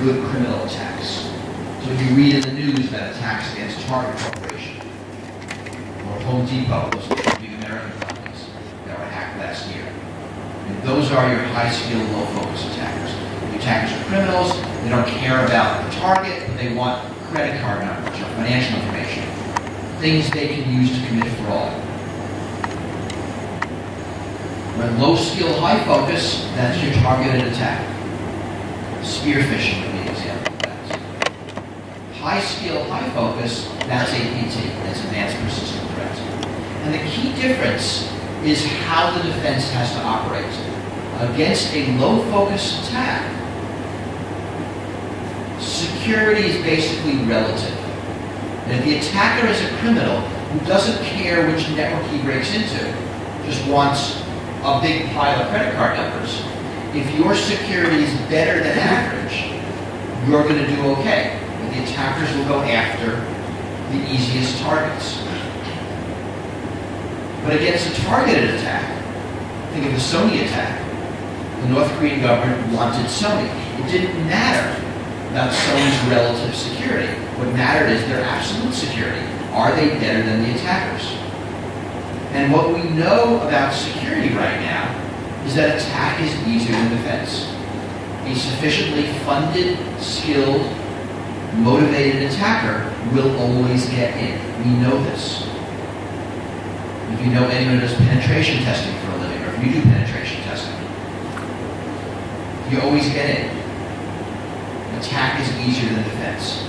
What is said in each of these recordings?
good criminal attacks. So if you read in the news about attacks against Target Corporation or Home Depot, those big American companies that were hacked last year, and those are your high-skilled, low-focus attackers. The attackers are criminals. They don't care about the target, but they want credit card numbers or financial information, things they can use to commit fraud. When low-skill, high-focus, that's your targeted attack. Spear phishing would be an example of that. High-skill, high-focus, that's APT, that's Advanced Persistent Threat. And the key difference is how the defense has to operate. Against a low-focus attack, security is basically relative. And if the attacker is a criminal who doesn't care which network he breaks into, just wants a big pile of credit card numbers, if your security is better than average, you're going to do okay. And the attackers will go after the easiest targets. But against a targeted attack, think of the Sony attack. The North Korean government wanted Sony. It didn't matter about Sony's relative security. What mattered is their absolute security. Are they better than the attackers? And what we know about security right now is that attack is easier than defense. A sufficiently funded, skilled, motivated attacker will always get in. We know this. If you know anyone who does penetration testing for a living, or if you do penetration testing, you always get in. Attack is easier than defense.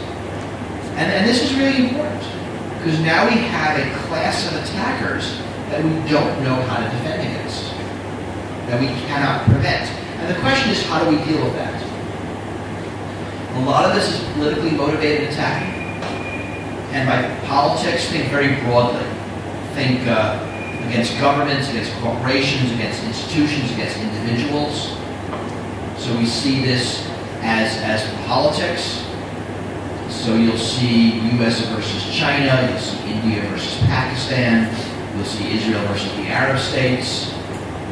And this is really important, because now we have a class of attackers that we don't know how to defend against, that we cannot prevent. And the question is, how do we deal with that? A lot of this is politically motivated attacking. And by politics, think very broadly. Think against governments, against corporations, against institutions, against individuals. So we see this as politics. So you'll see US versus China, you'll see India versus Pakistan, you'll see Israel versus the Arab states,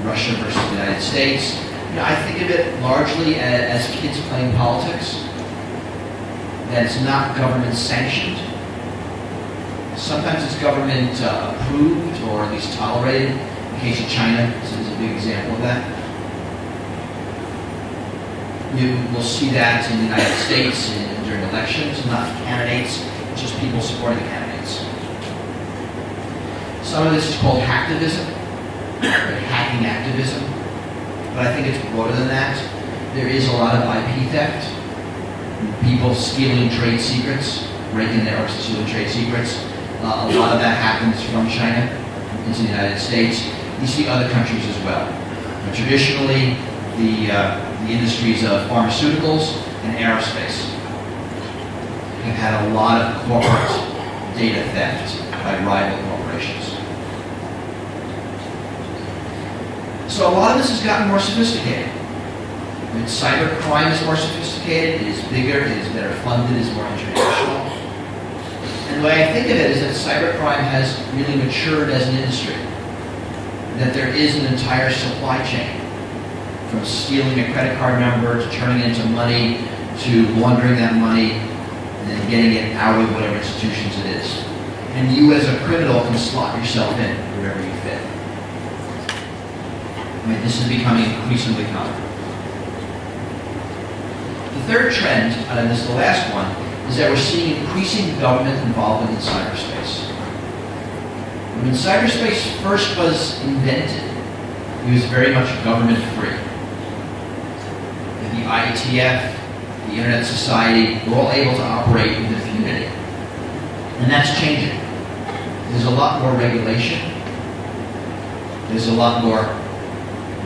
Russia versus the United States. You know, I think of it largely as kids playing politics. That it's not government sanctioned. Sometimes it's government approved or at least tolerated. In the case of China, this is a big example of that. You will see that in the United States during elections, not candidates, just people supporting the candidates. Some of this is called hacktivism, hacking activism, but I think it's broader than that. There is a lot of IP theft, people stealing trade secrets, breaking networks and stealing trade secrets. A lot of that happens from China into the United States. You see other countries as well. But traditionally, the industries of pharmaceuticals and aerospace have had a lot of corporate data theft by rival corporations. So a lot of this has gotten more sophisticated. I mean, cybercrime is more sophisticated, it is bigger, it is better funded, it is more international. And the way I think of it is that cybercrime has really matured as an industry. That there is an entire supply chain, from stealing a credit card number to turning it into money to laundering that money and then getting it out of whatever institutions it is. And you as a criminal can slot yourself in wherever you fit. I mean, this is becoming increasingly common. The third trend, and this is the last one, is that we're seeing increasing government involvement in cyberspace. When cyberspace first was invented, it was very much government-free. The IETF, the Internet Society, we're all able to operate with impunity. And that's changing. There's a lot more regulation. There's a lot more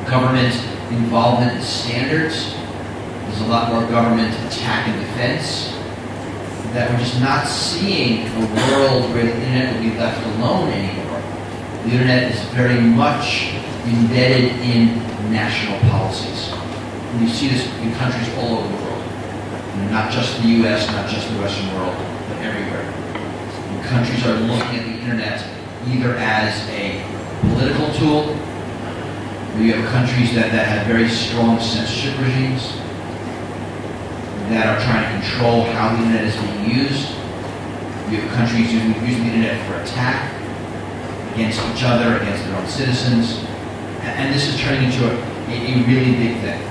government involvement in standards. There's a lot more government attack and defense. That we're just not seeing a world where the Internet will be left alone anymore. The Internet is very much embedded in national policies. And you see this in countries all over the world. And not just the US, not just the Western world, but everywhere. And countries are looking at the Internet either as a political tool, where you have countries that have very strong censorship regimes. that are trying to control how the internet is being used. You have countries using the internet for attack against each other, against their own citizens. And this is turning into a really big thing.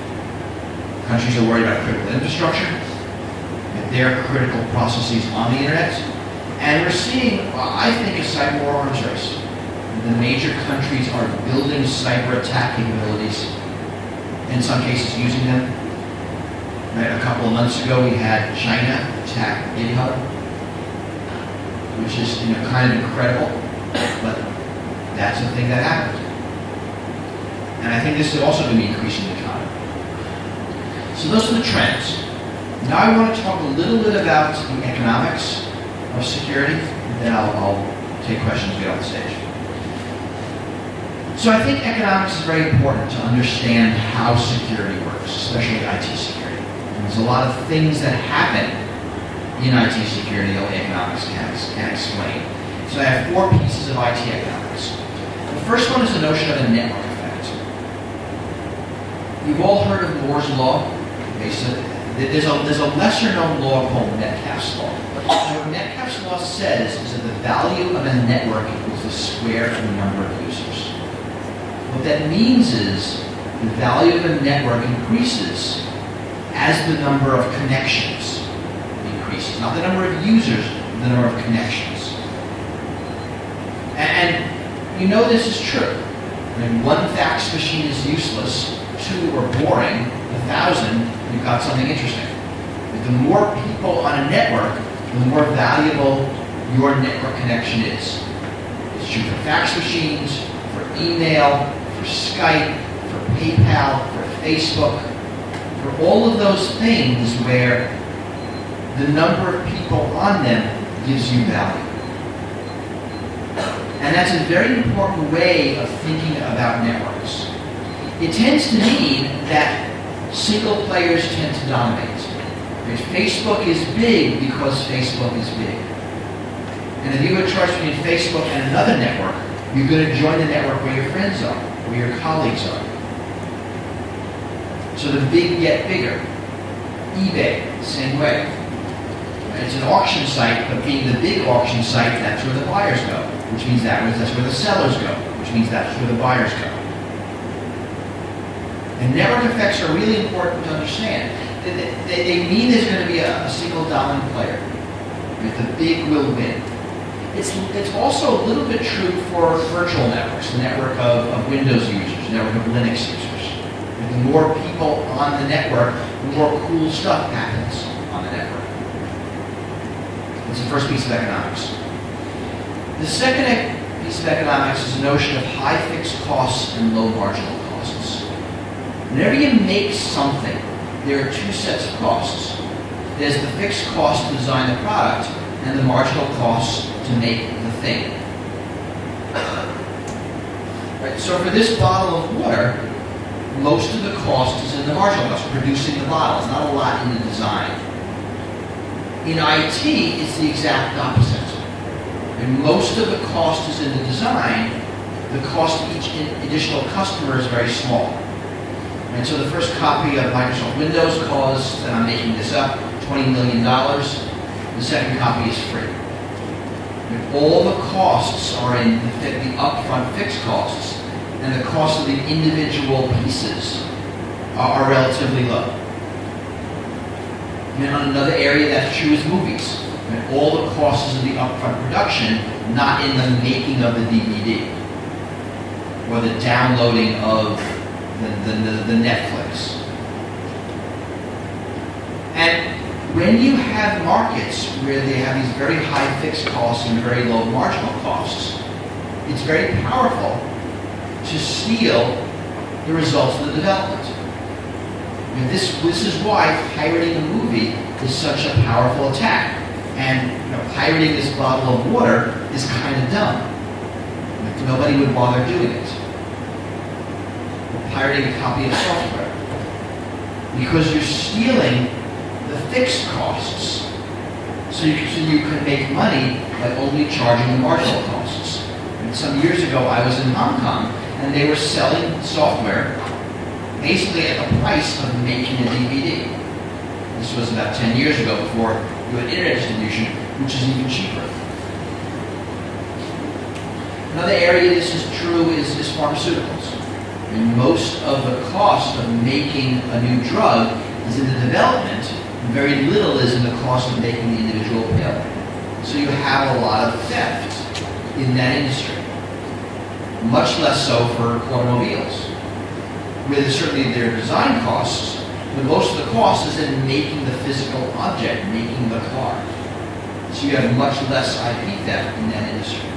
Countries are worried about critical infrastructure, and their critical processes on the internet. And we're seeing, I think, a cyber war arms race. The major countries are building cyber attack capabilities, in some cases using them. Right, a couple of months ago, we had China attack GitHub, which is kind of incredible, but that's the thing that happened. And I think this is also going to be increasing the economy. So those are the trends. Now I want to talk a little bit about the economics of security, and then I'll take questions as we get on the stage. So I think economics is very important to understand how security works, especially IT security. And there's a lot of things that happen in IT security that only economics can explain. So I have 4 pieces of IT economics. The first one is the notion of a network effect. You've all heard of Moore's Law. Okay, so there's a lesser-known law called Metcalfe's Law. What Metcalfe's Law says is that the value of a network equals the square of the number of users. What that means is the value of a network increases as the number of connections increases. Not the number of users, but the number of connections. And you know this is true. When 1 fax machine is useless, 2 are boring, 1,000, you've got something interesting. But the more people on a network, the more valuable your network connection is. It's true for fax machines, for email, for Skype, for PayPal, for Facebook, for all of those things where the number of people on them gives you value. And that's a very important way of thinking about networks. It tends to mean that single players tend to dominate. Facebook is big because Facebook is big. And if you have a choice between Facebook and another network, you're going to join the network where your friends are, where your colleagues are. So the big get bigger. eBay, same way. It's an auction site, but being the big auction site, that's where the buyers go, which means that's where the sellers go, which means that's where the buyers go. And network effects are really important to understand. They mean there's going to be a single dominant player. The big will win. It's also a little bit true for virtual networks, the network of Windows users, the network of Linux users. And the more people on the network, the more cool stuff happens on the network. That's the first piece of economics. The second piece of economics is the notion of high fixed costs and low marginal costs. Whenever you make something, there are 2 sets of costs. There's the fixed cost to design the product and the marginal cost to make the thing. Right, so for this bottle of water, most of the cost is in the marginal cost, producing the bottle. It's not a lot in the design. In IT, it's the exact opposite. And most of the cost is in the design. The cost of each additional customer is very small. And so the first copy of Microsoft Windows costs, and I'm making this up, $20 million. The second copy is free. And all the costs are in the upfront fixed costs, and the cost of the individual pieces are relatively low. And on another area that's true is movies. And all the costs is in the upfront production, not in the making of the DVD or the downloading of the Netflix. And when you have markets where they have these very high fixed costs and very low marginal costs, it's very powerful to steal the results of the development. And this is why pirating a movie is such a powerful attack. And pirating this bottle of water is kind of dumb. Nobody would bother doing it. Pirating a copy of software. Because you're stealing the fixed costs. So you can make money by only charging the marginal costs. And some years ago I was in Hong Kong and they were selling software basically at the price of making a DVD. This was about 10 years ago before you had internet distribution, which is even cheaper. Another area this is true is pharmaceuticals. And most of the cost of making a new drug is in the development, and very little is in the cost of making the individual pill. So you have a lot of theft in that industry. Much less so for automobiles, where certainly there are design costs, but most of the cost is in making the physical object, making the car. So you have much less IP theft in that industry.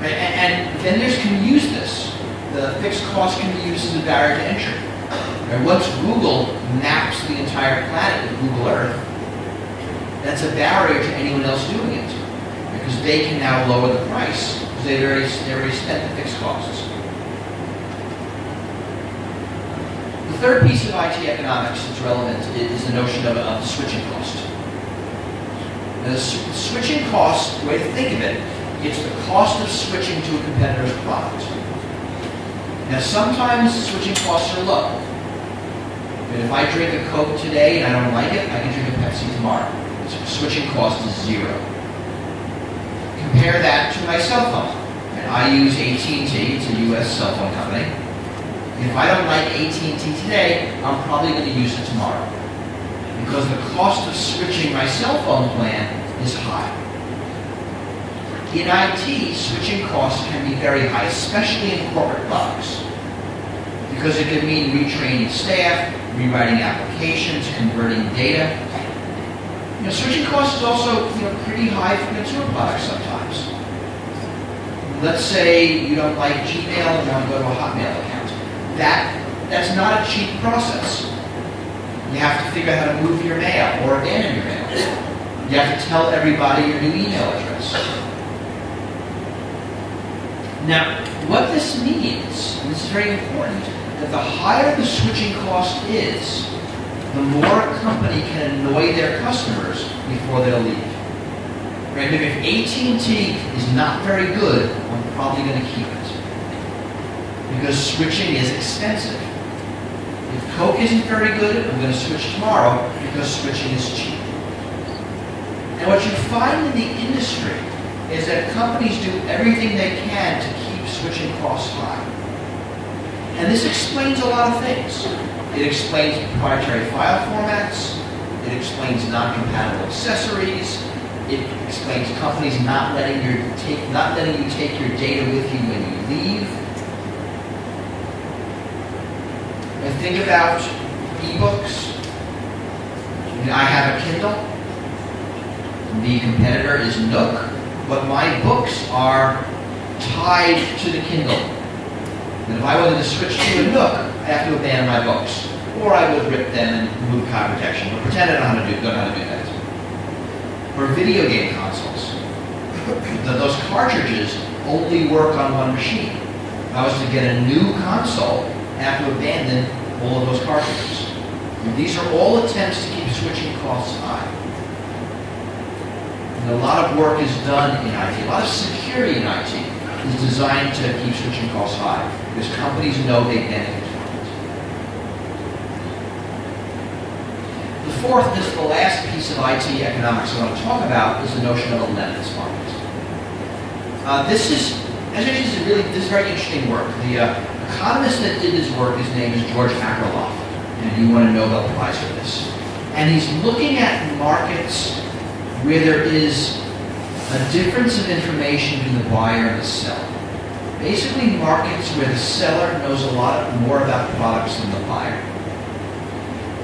And vendors can use this. The fixed cost can be used as a barrier to entry. And once Google maps the entire planet with Google Earth, that's a barrier to anyone else doing it, because they can now lower the price because they already spent the fixed costs. The third piece of IT economics that's relevant is the notion of the switching cost. Now, the switching cost, the way to think of it, it's the cost of switching to a competitor's product. Now, sometimes switching costs are low. And if I drink a Coke today and I don't like it, I can drink a Pepsi tomorrow. So switching cost is zero. Compare that to my cell phone. And I use AT&T, it's a US cell phone company. If I don't like AT&T today, I'm probably going to use it tomorrow. Because the cost of switching my cell phone plan is high. In IT, switching costs can be very high, especially in corporate products. Because it can mean retraining staff, rewriting applications, converting data. Switching costs is also pretty high for consumer products sometimes. Let's say you don't like Gmail and you want to go to a Hotmail account. That's not a cheap process. You have to figure out how to move your mail or abandon your mail. You have to tell everybody your new email address. Now, what this means, and this is very important, that the higher the switching cost is, the more a company can annoy their customers before they'll leave. Right? If AT&T is not very good, I'm probably going to keep it. Because switching is expensive. If Coke isn't very good, I'm going to switch tomorrow because switching is cheap. And what you find in the industry is that companies do everything they can to keep switching costs high. And this explains a lot of things. It explains proprietary file formats. It explains non-compatible accessories. It explains companies not letting you take your data with you when you leave. And think about ebooks. I have a Kindle. The competitor is Nook, but my books are tied to the Kindle. And if I wanted to switch to a Nook, I have to abandon my books. Or I would rip them and remove copy protection. But pretend I don't know how to do that. For video game consoles, those cartridges only work on one machine. If I was to get a new console, I have to abandon all of those cartridges. And these are all attempts to keep switching costs high. And a lot of work is done in IT. A lot of security in IT is designed to keep switching costs high because companies know they benefit from it. The fourth, this is the last piece of IT economics I want to talk about, is the notion of a lemons market. This is very interesting work. The economist that did this work, his name is George Akerlof, and he won a Nobel Prize for this. And he's looking at markets where there is a difference of information between the buyer and the seller. Basically, markets where the seller knows a lot more about products than the buyer.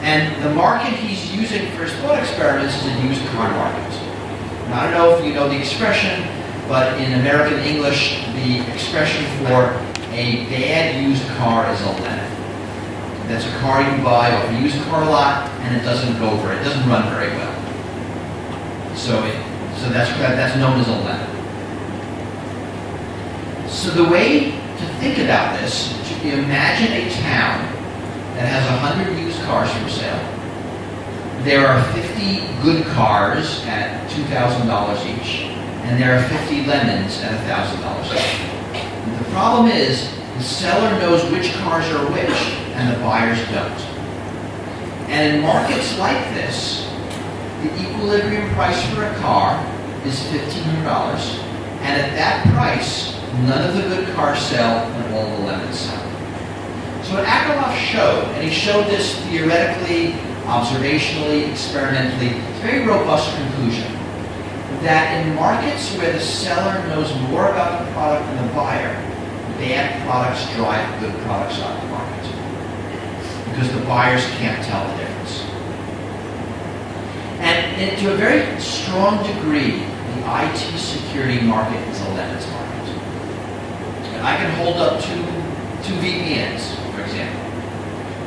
And the market he's using for his thought experiments is a used car market. And I don't know if you know the expression, but in American English, the expression for a bad used car is a lemon. That's a car you buy off a used car lot, and it doesn't run very well. So that's known as a lemon. So the way to think about this is to imagine a town that has 100 used cars for sale. There are 50 good cars at $2,000 each, and there are 50 lemons at $1,000 each. And the problem is, the seller knows which cars are which, and the buyers don't. And in markets like this, the equilibrium price for a car is $1,500, and at that price, none of the good cars sell and all the lemons sell. So what Akerlof showed, and he showed this theoretically, observationally, experimentally, it's a very robust conclusion, that in markets where the seller knows more about the product than the buyer, bad products drive good products out of the market because the buyers can't tell the difference. And to a very strong degree, the IT security market is a lemons market. And I can hold up two VPNs, for example.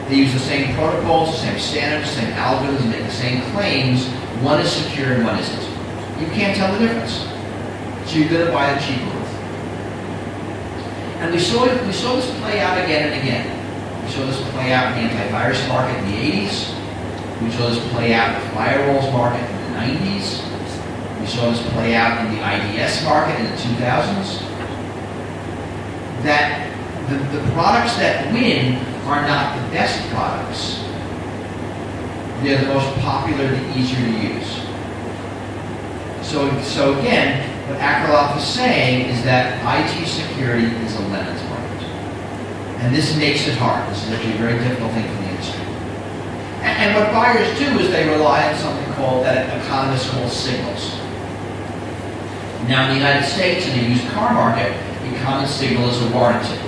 They use the same protocols, the same standards, the same algorithms, make the same claims. One is secure and one isn't. You can't tell the difference. So you're going to buy the cheaper one. And we saw this play out again and again. We saw this play out in the antivirus market in the 80s. We saw this play out in the firewalls market in the 90s. We saw this play out in the IDS market in the 2000s. That the products that win are not the best products. They're the most popular, the easier to use. So again, what Akerlof is saying is that IT security is a lemons market. And this makes it hard. This is actually a very difficult thing for the industry. And what buyers do is they rely on something that economists call signals. Now in the United States, in the used car market, a common signal is a warranty.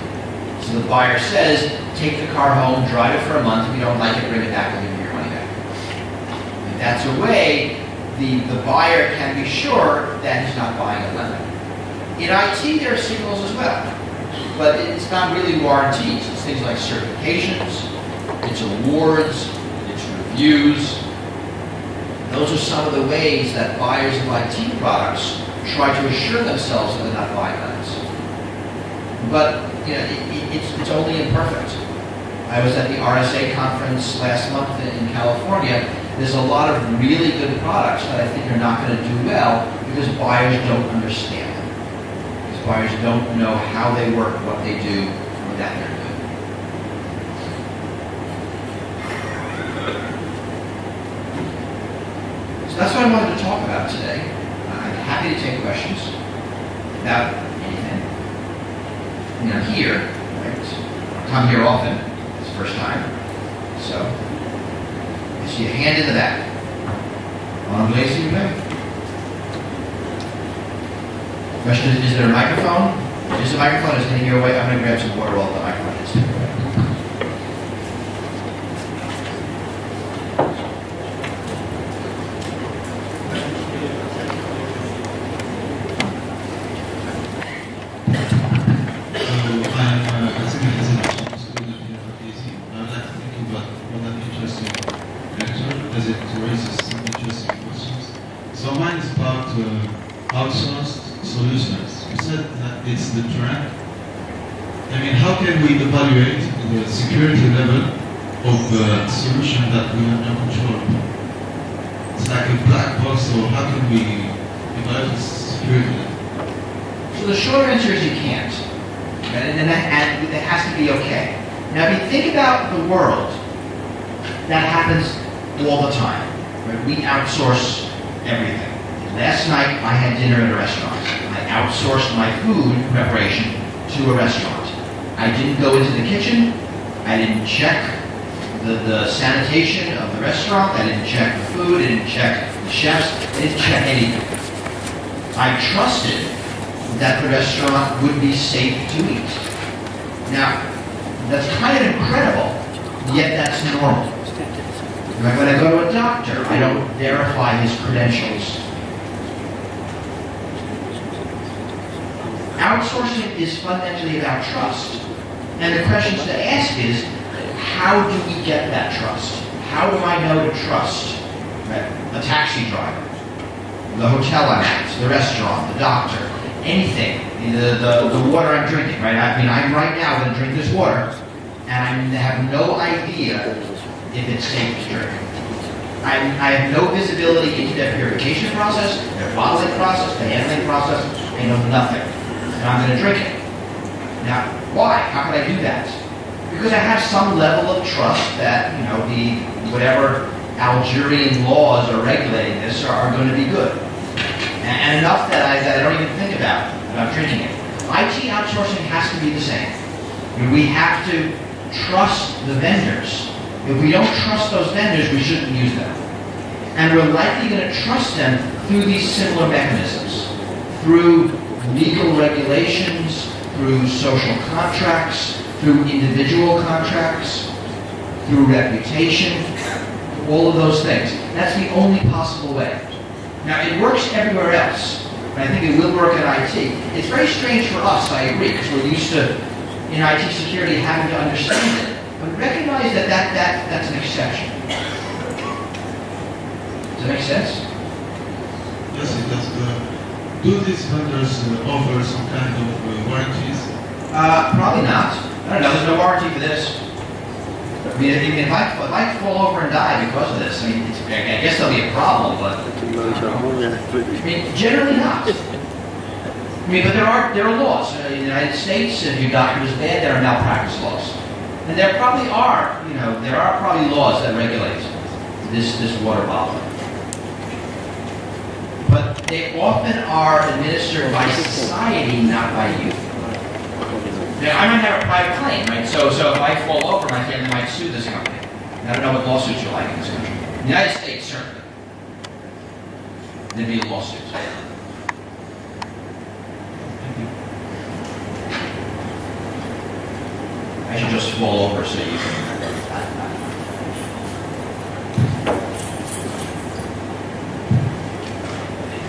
So the buyer says, take the car home, drive it for a month. If you don't like it, bring it back and give me your money back. And that's a way the buyer can be sure that he's not buying a lemon. In IT, there are signals as well. But it's not really warranties. It's things like certifications, it's awards, it's reviews. Those are some of the ways that buyers of IT products try to assure themselves that they're not buying lemons. But it's only imperfect. I was at the RSA conference last month in California. There's a lot of really good products that I think are not going to do well because buyers don't understand them. Because buyers don't know how they work, what they do, or that they're doing. So that's what I wanted to talk about today. I'm happy to take questions about anything. I'm here, right? I come here often. It's the first time. So I see a hand in the back. On Lacey, you back? Question is there a microphone? Is the microphone is heading your way? I'm going to grab some water while the microphone is heading your way. Evaluate the security level of the solution that we have no control over. It's like a black box, so how can we evaluate the security level? So the short answer is you can't. And that has to be okay. Now if you think about the world, that happens all the time. Right? We outsource everything. Last night I had dinner at a restaurant. I outsourced my food preparation to a restaurant. I didn't go into the kitchen. I didn't check the sanitation of the restaurant. I didn't check the food. I didn't check the chefs. I didn't check anything. I trusted that the restaurant would be safe to eat. Now, that's kind of incredible, yet that's normal. When I go to a doctor, I don't verify his credentials. Outsourcing is fundamentally about trust. And the question to ask is, how do we get that trust? How do I know to trust a taxi driver, the hotel I'm at, the restaurant, the doctor, anything, the water I'm drinking, right? I mean, I'm right now going to drink this water, and I have no idea if it's safe to drink. I have no visibility into their purification process, their bottling process, the handling process. I know nothing. And I'm going to drink it. Now, why? How can I do that? Because I have some level of trust that, you know, whatever Algerian laws are regulating this are going to be good. And enough that I don't even think about drinking it. IT outsourcing has to be the same. I mean, we have to trust the vendors. If we don't trust those vendors, we shouldn't use them. And we're likely going to trust them through these similar mechanisms. Through legal regulations, through social contracts, through individual contracts, through reputation, all of those things. That's the only possible way. Now, it works everywhere else, and I think it will work in IT. It's very strange for us, I agree, because we're used to, in IT security, having to understand it. But recognize that that's an exception. Does that make sense? Yes, it does. Do these vendors offer some kind of warranties? Probably not. I don't know. There's no warranty for this. I mean, if I fall over and die because of this, I mean, I guess there'll be a problem, but I mean, generally not. I mean, but there are laws in the United States. If your doctor is bad, there are malpractice laws, and there probably are, you know, there are probably laws that regulate this water bottle. But they often are administered by society, not by you. Now, I might have a private claim, right? So if I fall over, my family might sue this company. And I don't know what lawsuits are like in this country. In the United States, certainly. There'd be a lawsuit. I should just fall over so you can...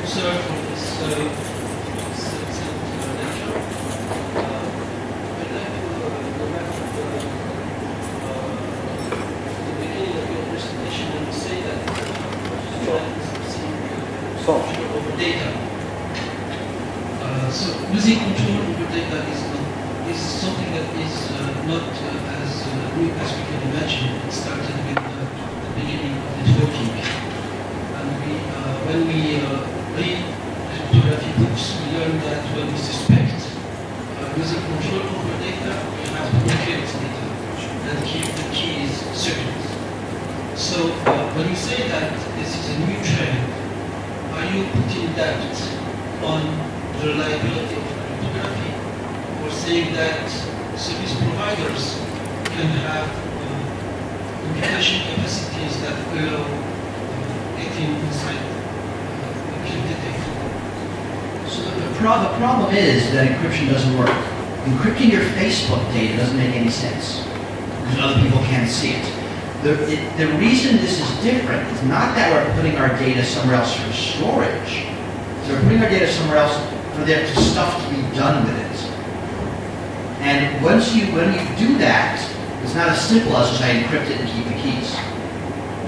Sir, for this lecture. I'd like to go back to the beginning of your presentation and say that control over data. So losing control over data is something that is not as new as we can imagine. It started with the beginning of networking. And when we read cryptography books, we learn that when we suspect losing control over data, we have to encrypt data and keep the keys secret. So when you say that this is a new trend, are you putting doubt on the reliability of cryptography, or saying that service providers can have computation capacities that allow getting inside encrypted data? So the problem is that encryption doesn't work. Encrypting your Facebook data doesn't make any sense because other people can't see it. The reason this is different is not that we're putting our data somewhere else for storage. So we're putting our data somewhere else for there to stuff to be done with it. And when you do that, it's not as simple as just I encrypt it and keep the keys.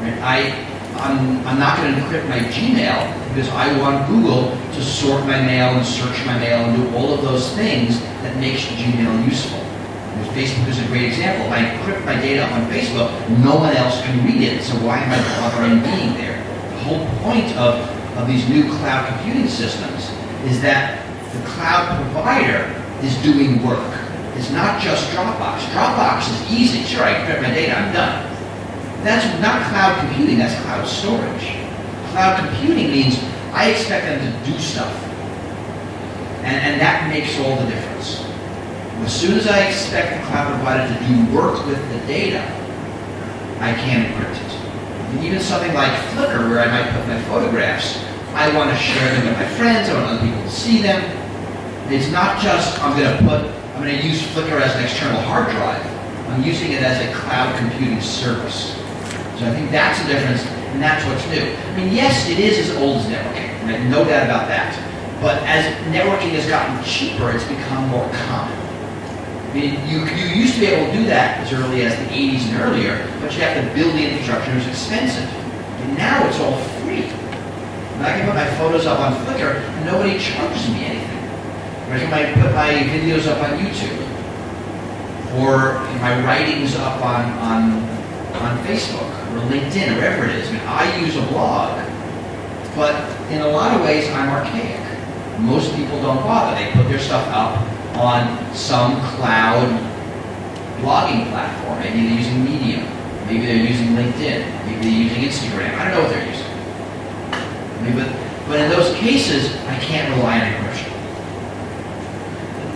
Right? I'm not going to encrypt my Gmail because I want Google to sort my mail and search my mail and do all of those things that makes Gmail useful. And Facebook is a great example. If I encrypt my data on Facebook, no one else can read it, so why am I bothering being there? The whole point of these new cloud computing systems is that the cloud provider is doing work. It's not just Dropbox. Dropbox is easy. Sure, I encrypt my data, I'm done. That's not cloud computing, that's cloud storage. Cloud computing means I expect them to do stuff. And that makes all the difference. As soon as I expect the cloud provider to do work with the data, I can't encrypt it. And even something like Flickr, where I might put my photographs, I want to share them with my friends, I want other people to see them. It's not just I'm going to use Flickr as an external hard drive. I'm using it as a cloud computing service. So I think that's the difference, and that's what's new. I mean, yes, it is as old as networking, right? No doubt about that. But as networking has gotten cheaper, it's become more common. I mean, you used to be able to do that as early as the 80s and earlier, but you have to build the infrastructure, it was expensive. And now it's all free. And I can put my photos up on Flickr, and nobody charges me anything. Or I can put my videos up on YouTube, or my writings up on Facebook, or LinkedIn, or wherever it is. I mean, I use a blog, but in a lot of ways, I'm archaic. Most people don't bother. They put their stuff up on some cloud blogging platform. Maybe they're using Medium. Maybe they're using LinkedIn. Maybe they're using Instagram. I don't know what they're using. But in those cases, I can't rely on encryption. And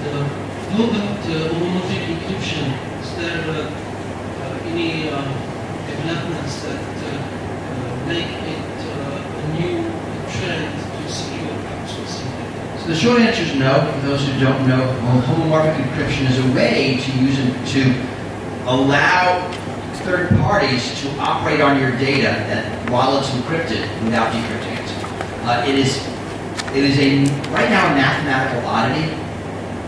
how about homomorphic encryption? Is there any developments that make it a new trend to secure outsourcing data? So the short answer is no. For those who don't know, homomorphic encryption is a way to use it to allow third parties to operate on your data while it's encrypted without decrypting it. It is right now a mathematical oddity.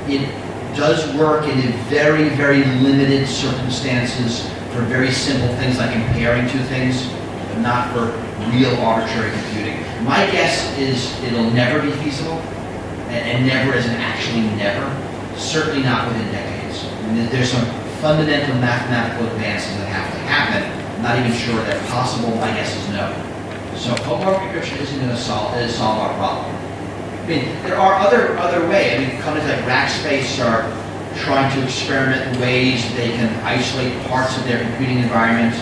It does work in very, very limited circumstances for very simple things like comparing two things, but not for real arbitrary computing. My guess is it'll never be feasible, and never as in actually never. Certainly not within decades. I mean, there's some fundamental mathematical advances that have to happen. I'm not even sure they're possible. My guess is no. So homomorphic encryption isn't going to solve our problem. I mean, there are other ways. I mean, companies like Rackspace are trying to experiment in ways they can isolate parts of their computing environment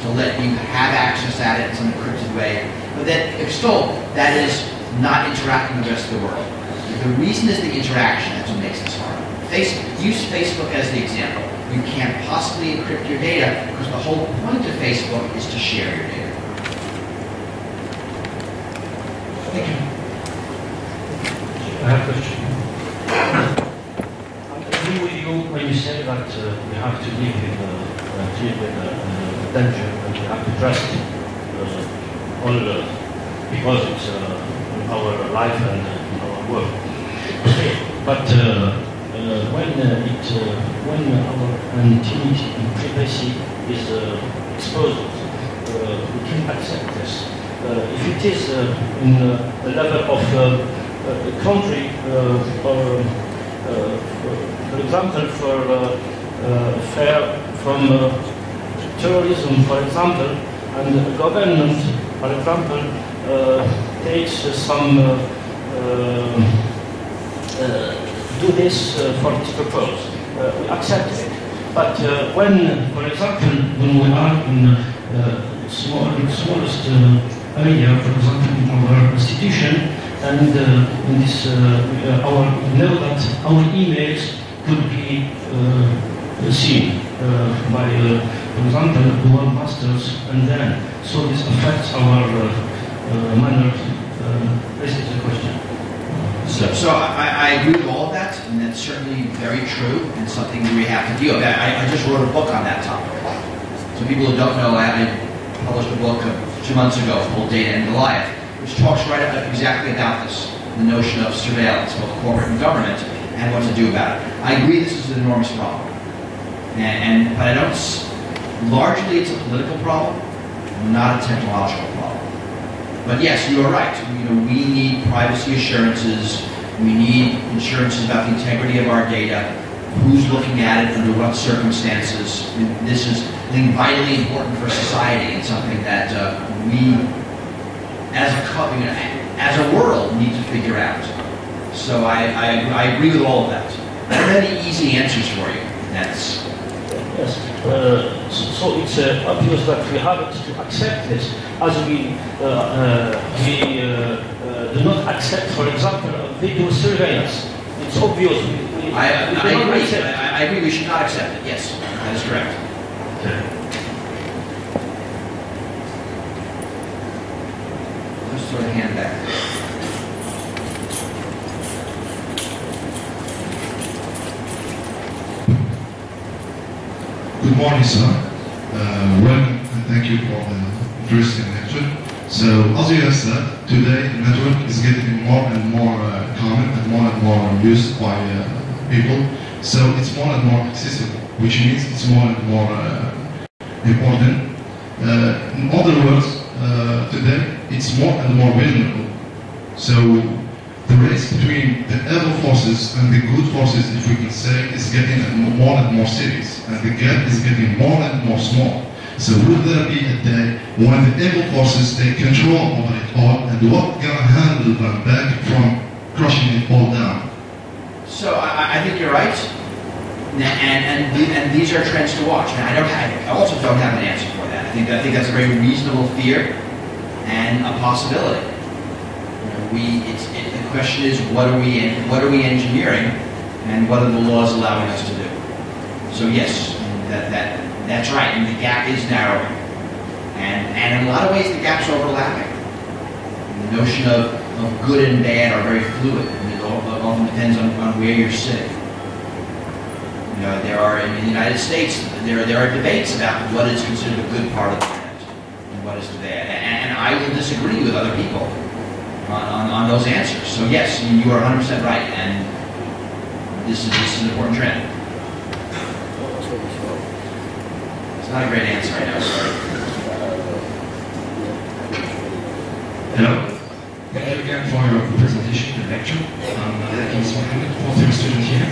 to let you have access at it in some encrypted way. But then, if still, that is not interacting with the rest of the world. The reason is the interaction. That's what makes this hard. Use Facebook as the example. You can't possibly encrypt your data because the whole point of Facebook is to share your data. Thank you. I have a question. I agree with you when you say that we have to live in danger and we have to trust all because it's our life and our work. Okay, but when our intimity and privacy is exposed, we can accept this. If it is in the level of a country, for example, for fear from terrorism, for example, and the government, for example, takes some do this for this purpose. We accept it. But when, for example, when we are in smallest area, for example, in our institution, and in this, we know that our emails could be seen by, for example, dual masters, and then, so this affects our manner. This is the question. So I agree with all of that, and that's certainly very true, and something we have to deal with. I just wrote a book on that topic. So people who don't know, I published a book 2 months ago called Data and Goliath, which talks exactly about this, the notion of surveillance, both corporate and government, and what to do about it. I agree this is an enormous problem, but I don't. Largely, it's a political problem, not a technological problem. But yes, you are right. We need privacy assurances. We need assurances about the integrity of our data, who's looking at it, under what circumstances. This is, I think, vitally important for society and something that we, as a world, need to figure out. So I agree with all of that. I don't have any easy answers for you. That's yes. So it's obvious that we have to accept this, as we do not accept, for example, video surveillance. It's obvious. I agree. I agree. We should not accept it. Yes, that is correct. Let's throw a hand back. Good morning, sir. Welcome and thank you for the interesting lecture. So, as you have said, today the network is getting more and more common and more used by people. So it's more and more accessible, which means it's more and more important. In other words, today it's more and more vulnerable. So the race between the evil forces and the good forces, if we can say, is getting more and more serious, and the gap is getting more and more small. So will there be a day when the evil forces take control over it all, and what can handle them back from crushing it all down? So I think you're right. And these are trends to watch. And I also don't have an answer for that. I think that's a very reasonable fear and a possibility. The question is, what are we engineering, and what are the laws allowing us to do? So yes, that's right. And the gap is narrowing, and in a lot of ways the gap's overlapping. The notion of good and bad are very fluid, and it often depends on where you're sitting. There are, in the United States, there are debates about what is considered a good part of the internet and what is the bad. And I will disagree with other people on those answers. So yes, you are 100% right, and this is an important trend. It's not a great answer right now, sorry. Hello. Thank you again for your presentation and lecture. I'm Akin Mohammed, fourth-year student here.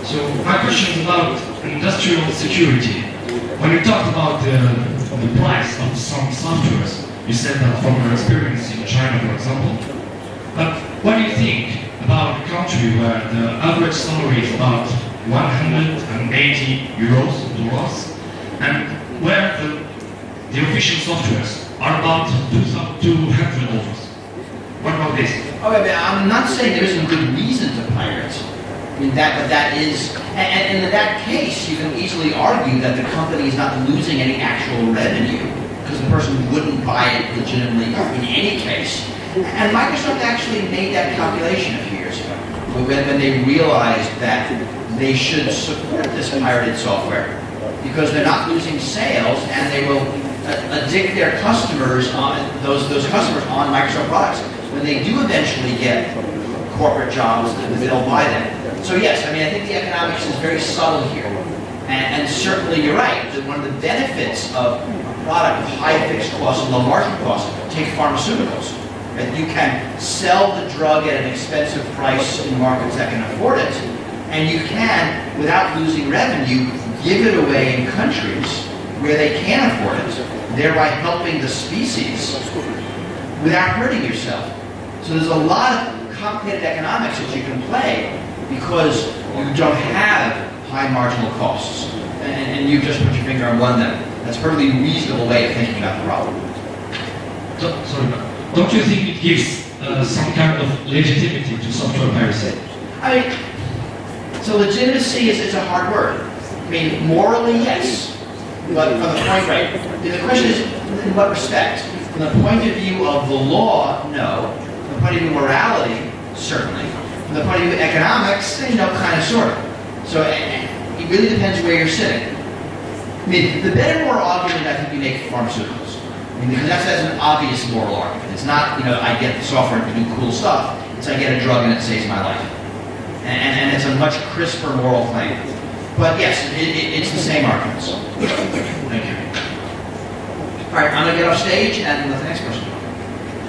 So my question is about industrial security. When you talked about the price of some softwares, you said that from your experience in China, for example. But what do you think about a country where the average salary is about 180 euros, dollars, and where the official softwares are about 200 dollars? What about this? Okay, I'm not saying there isn't good reason to pirate. I mean, that is, and in that case, you can easily argue that the company is not losing any actual revenue because the person wouldn't buy it legitimately in any case. And Microsoft actually made that calculation a few years ago when they realized that they should support this pirated software because they're not losing sales and they will addict their customers on those customers on Microsoft products. When they do eventually get corporate jobs, they'll buy them. So yes, I mean, I think the economics is very subtle here. And certainly you're right, that one of the benefits of a product with high fixed costs and low margin costs, take pharmaceuticals. Right? You can sell the drug at an expensive price in markets that can afford it, and you can, without losing revenue, give it away in countries where they can afford it, thereby helping the species without hurting yourself. So there's a lot of complicated economics that you can play because you don't have high marginal costs. And you just put your finger on one of them. That's a perfectly reasonable way of thinking about the problem. Don't you think it gives some kind of legitimacy to software piracy? I mean, so legitimacy is a hard word. I mean, morally, yes. But from the point, right, the question is, in what respect? From the point of view of the law, no. From the point of view of morality, certainly. From the point of view of economics, kind of, sort of. So it really depends where you're sitting. I mean, the better moral argument I think you make for pharmaceuticals. I mean, because that's an obvious moral argument. It's not, I get the software to do cool stuff. It's I get a drug and it saves my life. And it's a much crisper moral claim. But yes, it's the same arguments. Thank you. All right, I'm going to get off stage and let the next person talk.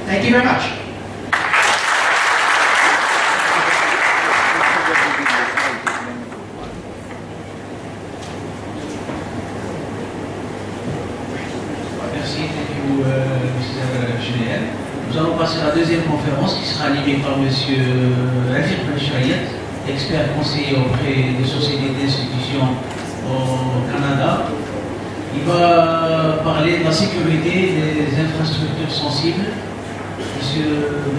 Thank you very much. Nous allons passer à la deuxième conférence qui sera animée par M. ELIT, expert conseiller auprès des sociétés et institutions au Canada. Il va parler de la sécurité des infrastructures sensibles. M.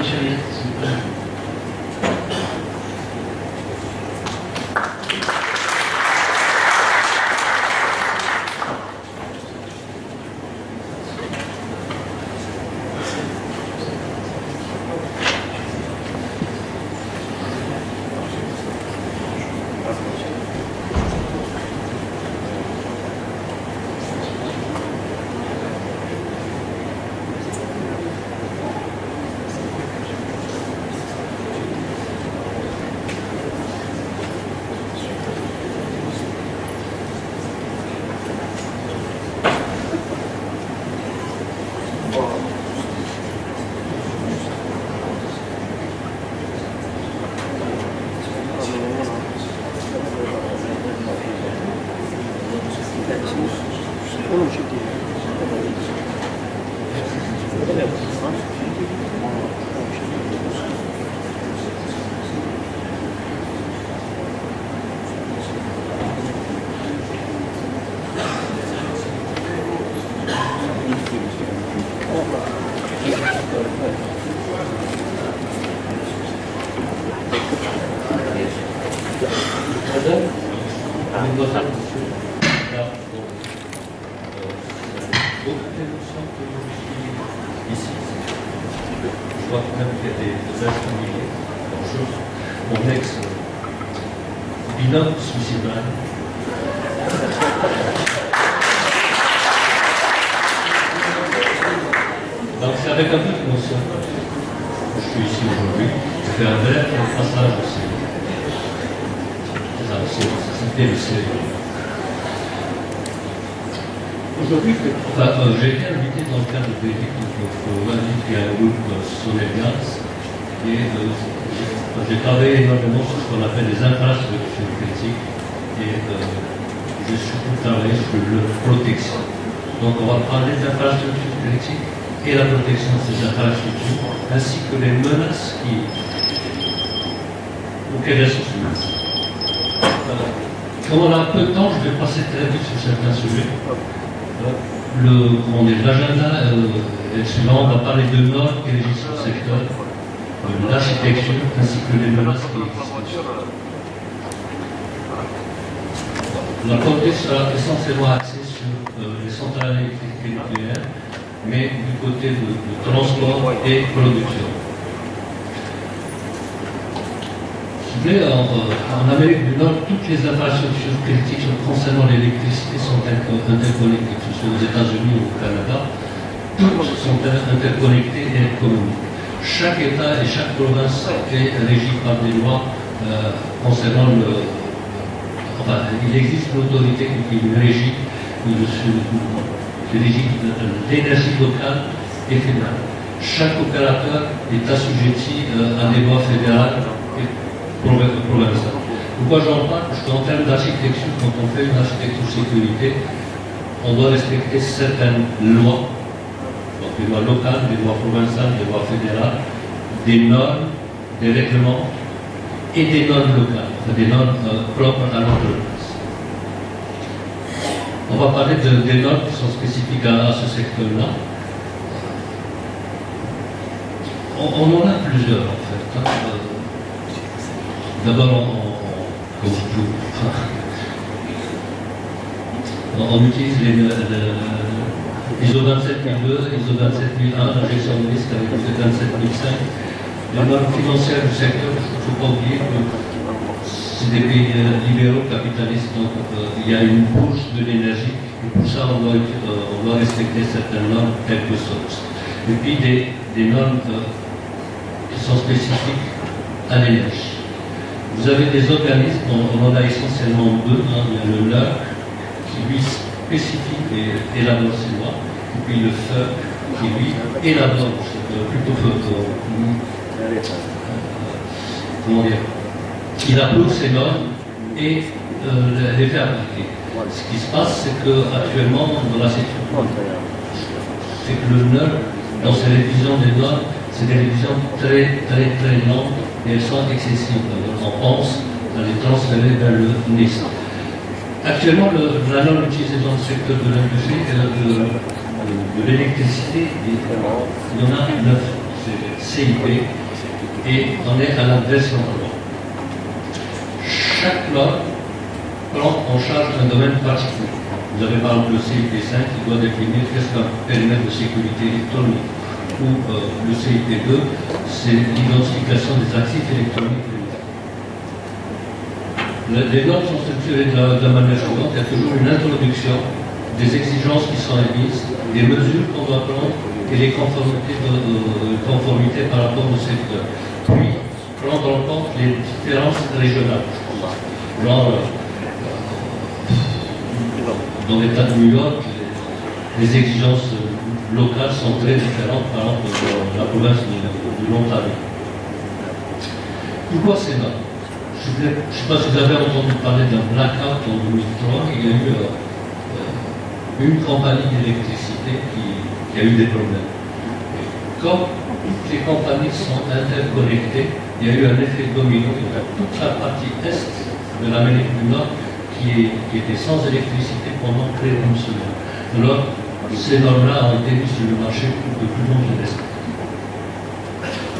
ELIT, s'il vous plaît. Madame, mademoiselle, monsieur, là, donc, quelle notion que je suis ici? Je vois quand même qu'il y a des infirmiers, mon ex-pilote suicidaire. Donc c'est avec un peu d'émotion que je suis ici aujourd'hui. Je fais un bref passage aussi. C'était le C. Aujourd'hui, j'ai été invité dans le cadre de l'ELIT, qui est un groupe Sonégas, et j'ai travaillé énormément sur ce qu'on appelle les infrastructures critiques, et j'ai surtout travaillé sur leur protection. Donc on va parler d'infrastructures critiques et la protection de ces infrastructures, ainsi que les menaces auxquelles elles sont soumises. Comme on a un peu de temps, je vais passer très vite sur certains sujets. L'agenda est suivant, on va parler de normes qui régissent le secteur, de l'architecture, ainsi que les menaces qui existent. La portée sera essentiellement axée sur les centrales électriques et nucléaires, mais du côté de transport et production. En Amérique du Nord, toutes les infrastructures critiques concernant l'électricité sont interconnectées, que ce soit aux États-Unis ou au Canada. Toutes sont interconnectées et communiquent. Chaque État et chaque province est régie par des lois concernant le... Enfin, il existe une autorité qui régit l'énergie locale et fédérale. Chaque opérateur est assujetti à des lois fédérales et provinciales. Pourquoi j'en parle? Parce qu'en termes d'architecture, quand on fait une architecture sécurité, on doit respecter certaines lois, donc des lois locales, des lois provinciales, des lois fédérales, des normes, des règlements et des normes locales, des normes propres à l'entreprise. On va parler des normes qui sont spécifiques à ce secteur-là. On en a plusieurs en fait. D'abord, on utilise ISO 27002, ISO 27001, la gestion de risque avec ISO 27005. Les normes financières du secteur, il ne faut pas oublier que c'est des pays libéraux capitalistes, donc il y a une bourse de l'énergie, et pour ça on doit respecter certaines normes telles que SOX. Et puis des normes qui sont spécifiques à l'énergie. Vous avez des organismes, on en a essentiellement deux, hein. Il y a le LEC qui lui spécifie et élabore ses lois, et puis le FEUC qui lui élabore, comment dire, il approuve ces normes et les fait appliquer. Ce qui se passe, c'est qu'actuellement, dans la sécurité, c'est que le NEC, dans ses révisions des normes, c'est des révisions très lentes et elles sont excessives. On pense à les transférer vers le NIST. Actuellement, la norme utilisée dans le secteur de l'industrie et de l'électricité, il y en a 9, c'est CIP, et on est à la version 3. Chaque norme prend en charge un domaine particulier. Vous avez par exemple le CIP5 qui doit définir qu'est-ce qu'un périmètre de sécurité électronique, ou le CIP2, c'est l'identification des actifs électroniques. Les normes sont structurées de la manière suivante. Il y a toujours une introduction, des exigences qui sont émises, des mesures qu'on doit prendre et les conformités par rapport au secteur. Puis, prendre en compte les différences régionales. Genre, dans l'État de New York, les exigences locales sont très différentes par exemple de la province de l'Ontario. Pourquoi c'est là? Je ne sais pas si vous avez entendu parler d'un blackout en 2003. Il y a eu une compagnie d'électricité qui a eu des problèmes. Et comme toutes les compagnies sont interconnectées, il y a eu un effet domino. Il y a toute la partie est de l'Amérique du Nord qui était sans électricité pendant près d'une semaine. Alors, ces normes-là ont été mises sur le marché pour que tout le monde les respecte.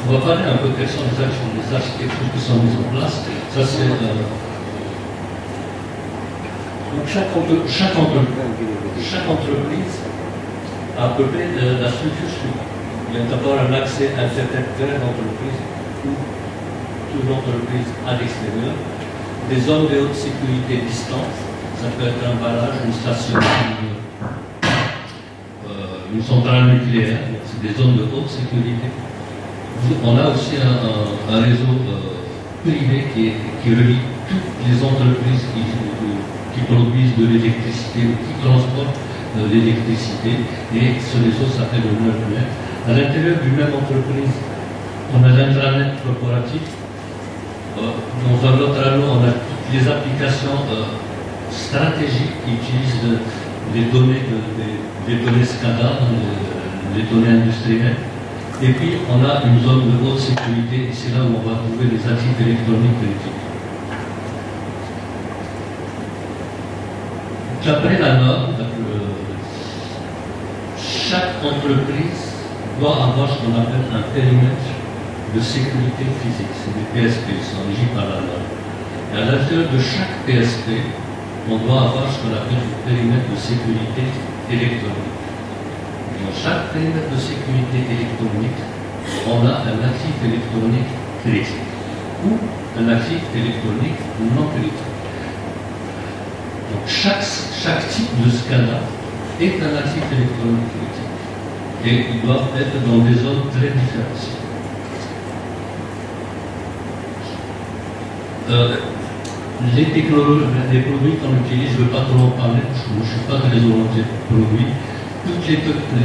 On va parler un peu quelles sont les actions des architectures qui sont mises en place. Ça, c'est Donc chaque entreprise a à peu près la structure suivante. Il y a d'abord un accès Internet vers l'entreprise ou toute l'entreprise à l'extérieur, des zones de haute sécurité distantes, ça peut être un barrage, une station, une centrale nucléaire, c'est des zones de haute sécurité. On a aussi un réseau privé qui relie toutes les entreprises qui produisent de l'électricité ou qui transportent l'électricité, et ce réseau s'appelle le net. À l'intérieur d'une même entreprise, on a l'intranet corporatif. Dans un autre anneau, on a toutes les applications stratégiques qui utilisent les données SCADA, les données industrielles. Et puis, on a une zone de haute sécurité, et c'est là où on va trouver les actifs électroniques critiques. D'après la norme, chaque entreprise doit avoir ce qu'on appelle un périmètre de sécurité physique. C'est des PSP, qui sont régis par la norme. Et à l'intérieur de chaque PSP, on doit avoir ce qu'on appelle le périmètre de sécurité électronique. Dans chaque périmètre de sécurité électronique, on a un actif électronique critique ou un actif électronique non critique. Donc chaque type de SCADA est un actif électronique critique et ils doivent être dans des zones très différenciées. Les technologies, les produits qu'on utilise, je ne veux pas trop en parler, je ne suis pas très orienté produits. Toutes les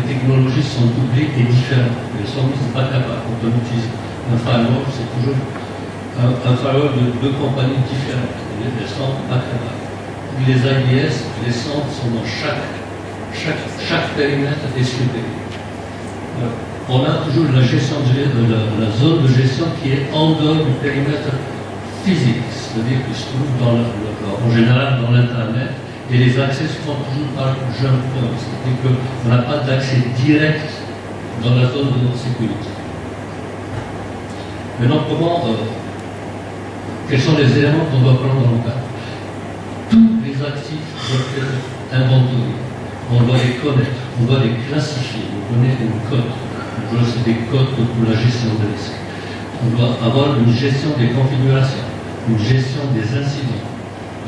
technologies sont doublées et différentes. Elles sont mises pas capables. Quand on utilise un firewall, c'est toujours un firewall de deux compagnies différentes. Elles sont pas capables. Les AIS, les centres sont dans chaque périmètre est supérieur. On a toujours la gestion la zone de gestion qui est en dehors du périmètre physique, c'est-à-dire qui se trouve en général dans l'Internet, et les accès se font toujours par jump point, c'est-à-dire qu'on n'a pas d'accès direct dans la zone de notre sécurité. Maintenant, quels sont les éléments qu'on doit prendre en compte? Tous les actifs doivent être inventoriés. On doit les connaître, on doit les classifier, on connaît une code. C'est des codes pour la gestion des risques. On doit avoir une gestion des configurations, une gestion des incidents,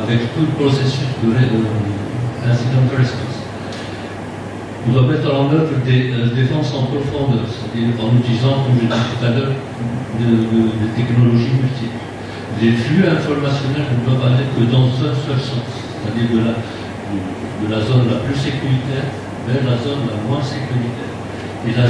avec tout le processus de incident response. On doit mettre en œuvre des défenses en profondeur, c'est-à-dire en utilisant, comme je disais tout à l'heure, des technologies multiples. Les flux informationnels ne doivent aller que dans un seul sens, c'est-à-dire de la zone la plus sécuritaire vers la zone la moins sécuritaire. Et là,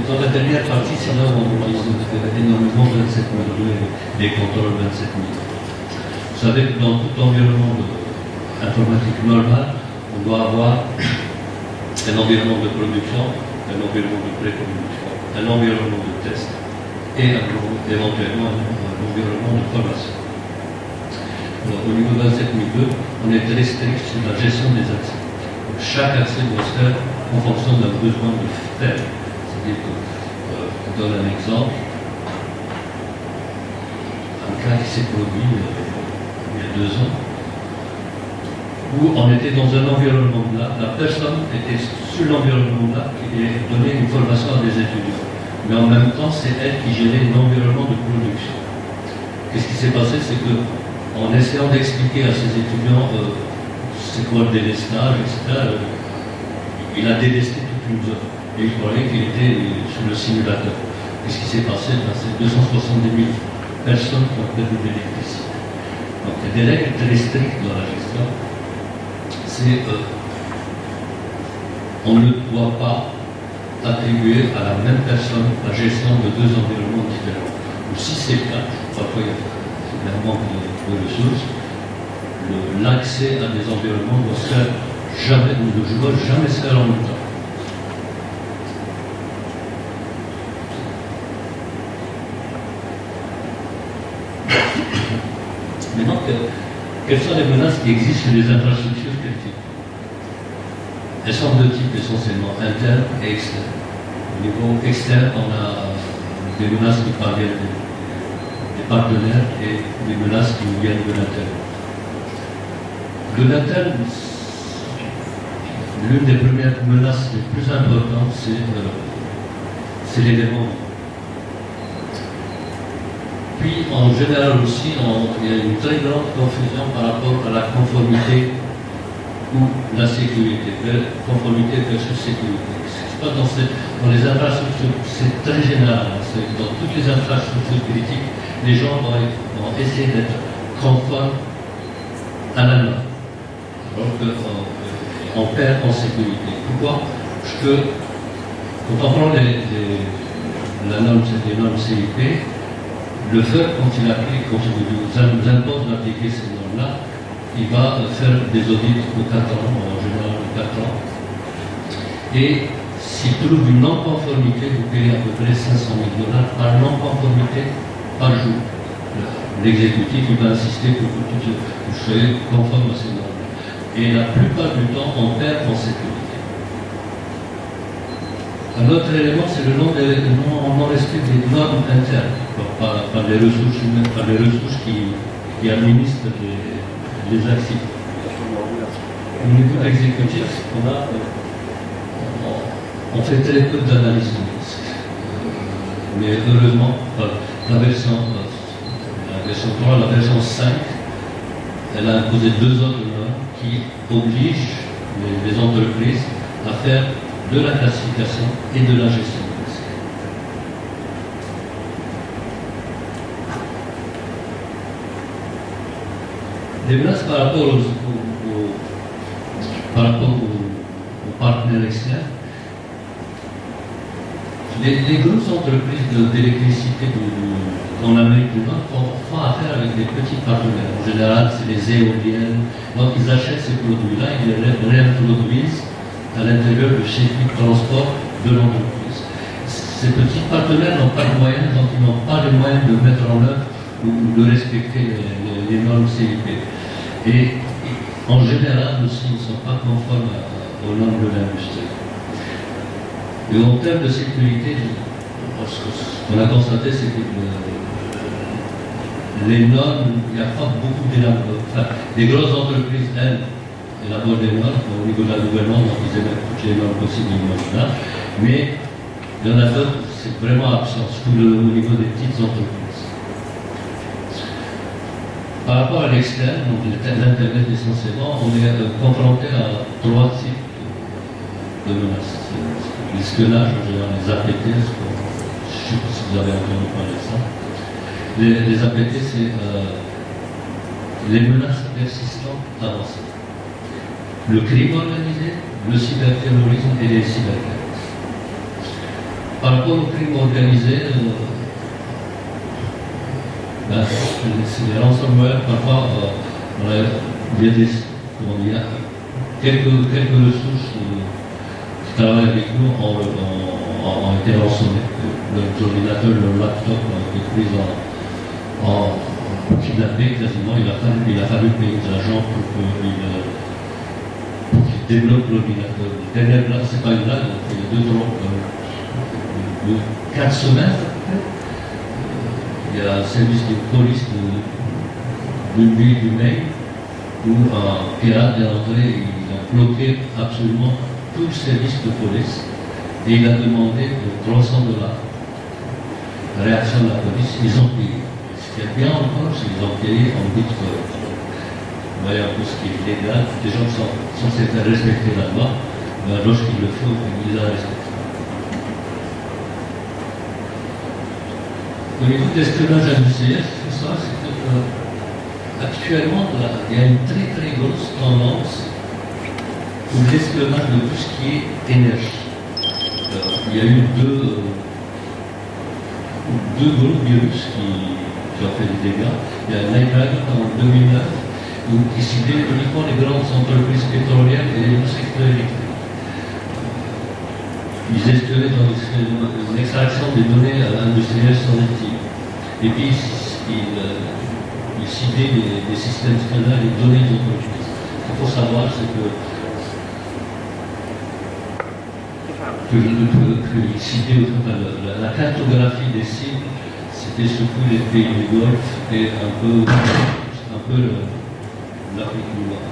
dans la dernière partie, c'est là où on utilise énormément 27002 des contrôles 27000. Vous savez que dans tout environnement informatique normal, on doit avoir un environnement de production, un environnement de pré-production, un environnement de test et éventuellement un environnement de formation. Alors, au niveau 27002, on est très strict sur la gestion des accès. Donc, chaque accès doit se faire en fonction d'un besoin de faire. Je donne un exemple. Un cas qui s'est produit il y a 2 ans, où on était dans un environnement là, la personne était sur l'environnement là qui donnait une formation à des étudiants. Mais en même temps, c'est elle qui gérait l'environnement de production. Qu'est-ce qui s'est passé? C'est que, en essayant d'expliquer à ses étudiants c'est quoi le délestage, etc., il a délesté toute une zone. Et il croyait qu'il était sur le simulateur. Qu'est-ce qui s'est passé? C'est 270 000 personnes qui ont perdu de l'électricité. Donc il y a des règles très strictes dans la gestion. C'est on ne doit pas attribuer à la même personne la gestion de 2 environnements différents. Ou si c'est le cas, parfois il y a un manque de ressources, l'accès à des environnements doit se faire jamais se faire en même temps. renseignement quelles sont les menaces qui existent sur les infrastructures critiques. Elles sont de type essentiellement interne et externe. Au niveau externe, on a des menaces qui parviennent des partenaires et des menaces qui nous viennent de l'interne. De l'interne, l'une des premières menaces les plus importantes, c'est l'événement. Puis, en général aussi, il y a une très grande confusion par rapport à la conformité ou la sécurité, conformité versus sécurité. Pas dans les infrastructures, c'est très général. Dans toutes les infrastructures critiques, les gens vont essayer d'être conformes à la norme. Alors qu'on perd en sécurité. Pourquoi? Parce que quand on prend la norme, c'est des normes CIP, le fait, quand il applique, quand il nous impose d'appliquer ces normes-là, il va faire des audits de 4 ans, en général de 4 ans. Et s'il trouve une non-conformité, vous payez à peu près 500 000 $ par non-conformité par jour. L'exécutif va insister pour que vous soyez conforme à ces normes. Et la plupart du temps, on perd en sécurité. Un autre élément, c'est le non-respect des normes internes par les ressources humaines, par les ressources qui administrent les actifs. Au niveau exécutif, on fait très peu d'analyse de risque. Mais heureusement, la version 3, la version 5, elle a imposé 2 autres normes qui obligent les entreprises à faire de la classification et de la gestion de risque. Les menaces par rapport aux partenaires externes, les grosses entreprises d'électricité en Amérique du Nord font affaire avec des petits partenaires. En général, c'est les éoliennes. Donc, ils achètent ces produits-là, ils les réintroduisent à l'intérieur du circuit de transport de l'entreprise. Ces petits partenaires n'ont pas de moyens, donc ils n'ont pas les moyens de mettre en œuvre ou de respecter les normes CIP. Et en général, aussi, ils ne sont pas conformes aux normes de l'industrie. Et en termes de sécurité, ce qu'on a constaté, c'est que les normes, il n'y a pas beaucoup d'éléments. Enfin, les grosses entreprises, elles, élaborent des normes au niveau de la gouvernance, donc ils émettent toutes les normes possibles imaginables. Mais il y en a d'autres, c'est vraiment absent, surtout au niveau des petites entreprises. Par rapport à l'externe, donc l'Internet essentiellement, on est confronté à 3 types de menaces. L'espionnage, en général, les APT, je ne sais pas si vous avez entendu parler de ça. Les APT, c'est les menaces persistantes avancées. Le crime organisé, le cyberterrorisme et les cyberterroristes. Par rapport au crime organisé, c'est les ransomware, parfois, il y a quelques ressources qui travaillent avec nous ont été rançonnés. Leurs ordinateurs, leur laptop ont été pris en kidnappé quasiment. Il a fallu payer de l'argent pour qu'ils développent l'ordinateur. Derrière là, c'est pas une blague, il y a 4 semaines. Il y a un service de police d'une ville du Maine où un pirate est entré, il a bloqué absolument tout le service de police et il a demandé $300. La réaction de la police, ils ont payé. Ce qui est bien encore, c'est qu'ils ont payé en bitcoin. Vous voyez un peu ce qui est légal, les gens sont censés respecter la loi, mais lorsqu'il le faut, ils la respectent. Au niveau de l'espionnage industriel, c'est ça, c'est que actuellement, il y a une très très grosse tendance pour l'espionnage de tout ce qui est énergie. Il y a eu deux gros virus qui ont fait des dégâts. Il y a Night en 2009, qui ciblait uniquement les grandes entreprises pétrolières et le secteur électrique. Ils espéraient dans l'extraction des données industrielles soviétiques. Et puis, il ciblait les systèmes scanners, les données d'entreprise. Ce qu'il faut savoir, c'est que il ciblait la cartographie des cibles, c'était surtout les pays du Golfe et un peu l'Afrique du Nord.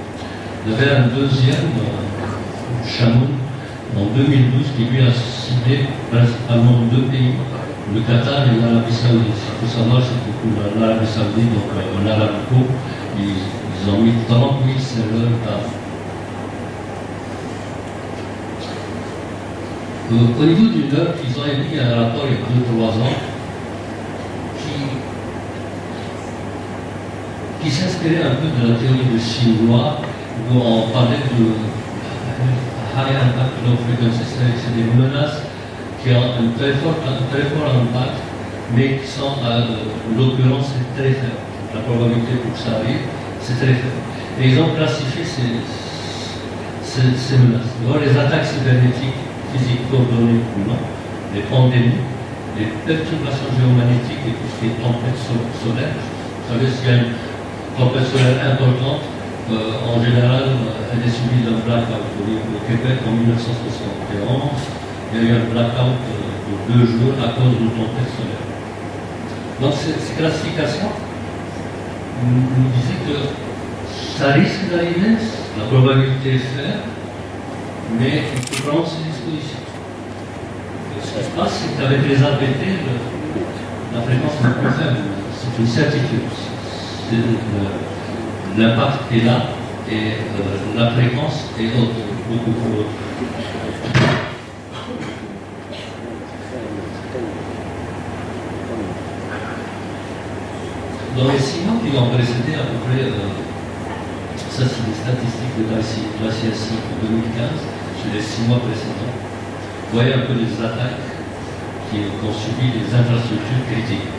Il y avait un deuxième chameau en 2012 qui lui a ciblé principalement deux pays, le Qatar et l'Arabie Saoudite. Il faut savoir, c'est que l'Arabie Saoudite, donc en arabico, ils ont mis 30 000 serveurs par an. Au niveau du NUP, ils ont émis un rapport il y a 2-3 ans qui s'inspirait un peu de la théorie de Chinois, où on parlait de high impact low frequency, c'est des menaces qui ont un très fort impact, mais qui sont, l'occurrence, c'est très faible. La probabilité pour que ça arrive, c'est très faible. Et ils ont classifié ces menaces. Alors, les attaques cybernétiques, physiques coordonnées ou non, les pandémies, les perturbations géomagnétiques et tout ce qui est tempête solaire. Vous savez, s'il y a une tempête solaire importante, en général, elle est suivie d'un blackout. Au Québec, en 1971, il y a eu un blackout de 2 jours à cause d'une tempête solaire. Donc, ces classifications nous disaient que ça risque d'arriver, la probabilité est faible, mais il faut prendre ses dispositions. Ce qui se passe, c'est qu'avec les APT, la fréquence est plus faible. C'est une certitude. L'impact est là et la fréquence est haute, beaucoup plus haute. Dans les 6 mois qui ont précédé à peu près, ça c'est des statistiques de la CSI de 2015, sur les 6 mois précédents, vous voyez un peu les attaques qui ont subi les infrastructures critiques.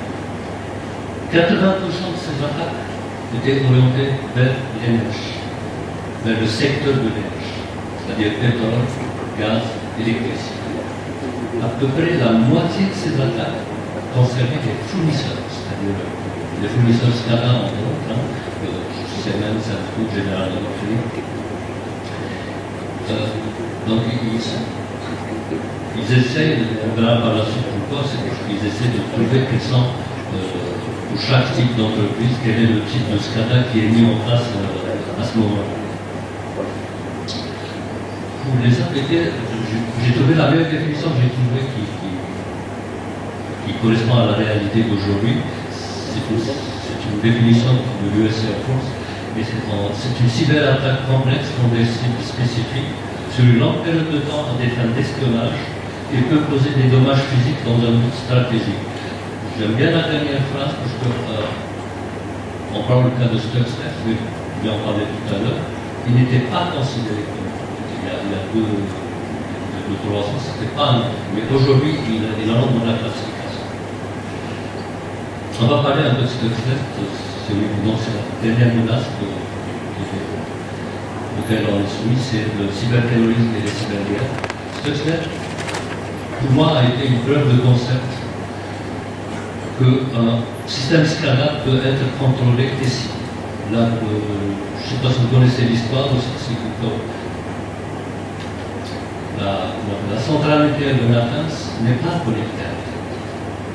80% de ces attaques étaient orientées vers l'énergie, vers le secteur de l'énergie, c'est-à-dire pétrole, gaz, électricité. À peu près la moitié de ces attaques concernaient les fournisseurs, c'est-à-dire les fournisseurs SCADA, entre autres, Siemens, Centro, General Electric. Donc ils essayent, on verra par la suite pourquoi, c'est qu'ils essaient de trouver quels sont, pour chaque type d'entreprise, quel est le type de SCADA qui est mis en place à ce moment-là. Pour les APT, j'ai trouvé la meilleure définition que j'ai trouvée qui correspond à la réalité d'aujourd'hui. C'est une définition de l'US Air Force, mais c'est une cyberattaque complexe contre des cibles spécifiques sur une longue période de temps à des fins d'espionnage et peut causer des dommages physiques dans un but stratégique. J'aime bien la dernière phrase parce que on parle du cas de Stuxnet, je vais en parler tout à l'heure. Il n'était pas considéré comme il y a 2-3 ans, c'était pas un, mais aujourd'hui il entre dans la classification. On va parler un peu de Stuxnet, c'est la dernière menace auquel on est soumis, c'est le cyberterrorisme et les cyberguerres. Stuxnet, pour moi, a été une preuve de concept qu'un système SCADA peut être contrôlé et ciblé. Là, je ne sais pas si vous connaissez l'histoire aussi, c'est que la centrale nucléaire de Natanz n'est pas connectée.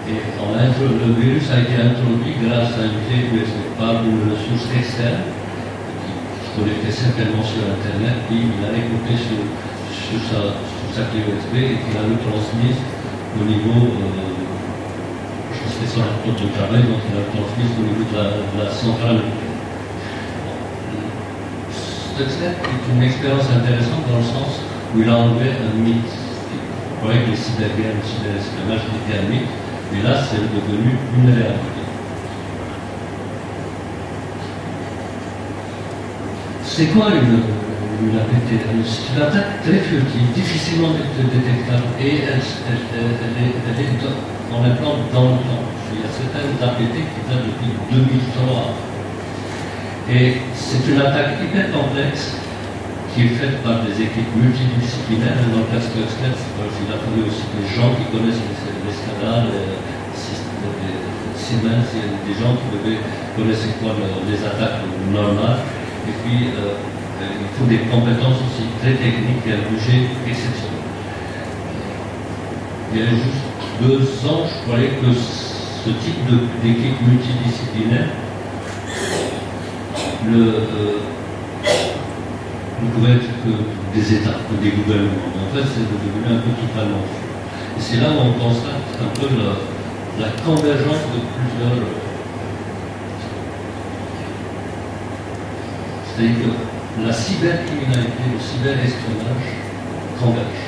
Et le virus a été introduit grâce à une clé USB par une ressource externe qui se connectait certainement sur Internet, puis il a écouté sur sa clé USB et qu'il a retransmise au niveau, je pense que c'est son code de travail, donc il a retransmise au niveau de la centrale nucléaire. Stuxnet est une expérience intéressante dans le sens où il a enlevé un mythe. Vous voyez que les cyberguerres, le cyberespionnage étaient un mythe. Et là, c'est devenu une réalité. C'est quoi une APT? C'est une attaque très furtive, difficilement détectable, et elle est on l'implante dans le temps. Il y a certaines APT qui datent depuis 2003. Et c'est une attaque hyper complexe qui est faite par des équipes multidisciplinaires. Dans le cas de Stuxnet, il a fallu aussi des gens qui connaissent les SCADA, des gens qui devaient connaître quoi les attaques normales. Et puis, il faut des compétences aussi très techniques et un budget exceptionnel. Il y a juste 2 ans, je croyais que ce type d'équipe multidisciplinaire ne pouvait être que des États, que des gouvernements. En fait, c'est devenu un peu totalement fou. Et c'est là où on constate un peu la convergence de plusieurs. C'est-à-dire que la cybercriminalité, le cyberespionnage convergent.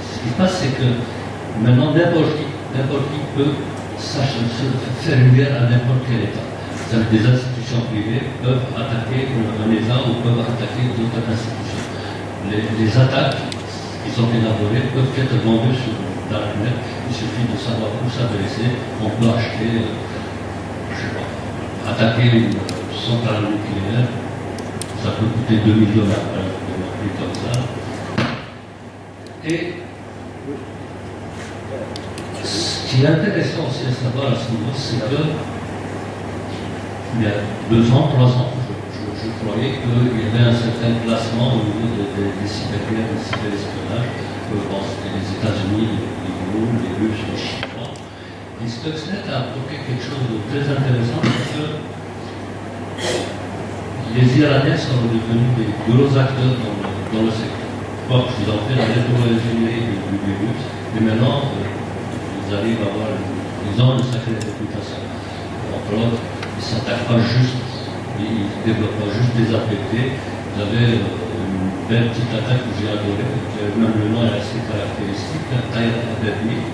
Ce qui se passe, c'est que maintenant, n'importe qui peut faire une guerre à n'importe quel État. Des institutions privées peuvent attaquer un État ou peuvent attaquer d'autres institutions. Les attaques qui sont élaborées peuvent être vendues sur Darknet. Il suffit de savoir où s'adresser. On peut acheter, je sais pas, attaquer une centrale nucléaire. Ça peut coûter $2 000, par exemple, un prix comme ça. Et ce qui est intéressant aussi à savoir à ce niveau, c'est que il y a 2 ans, 3 ans, je croyais qu'il y avait un certain classement au niveau des cyberguerres, des cyberespionnage. Je pense que les États-Unis, les Russes, les Chinois. Et Stuxnet a apporté quelque chose de très intéressant parce que les Iraniens sont devenus des gros acteurs dans le secteur. Ils ont fait la rétro-ingénierie du virus, et maintenant, ils arrivent à avoir, ils ont une sacrée réputation. Entre autres, ils ne s'attaquent pas juste, ils ne développent pas juste des APT. Vous avez une belle petite attaque que j'ai adorée, même le nom est assez caractéristique, Everly.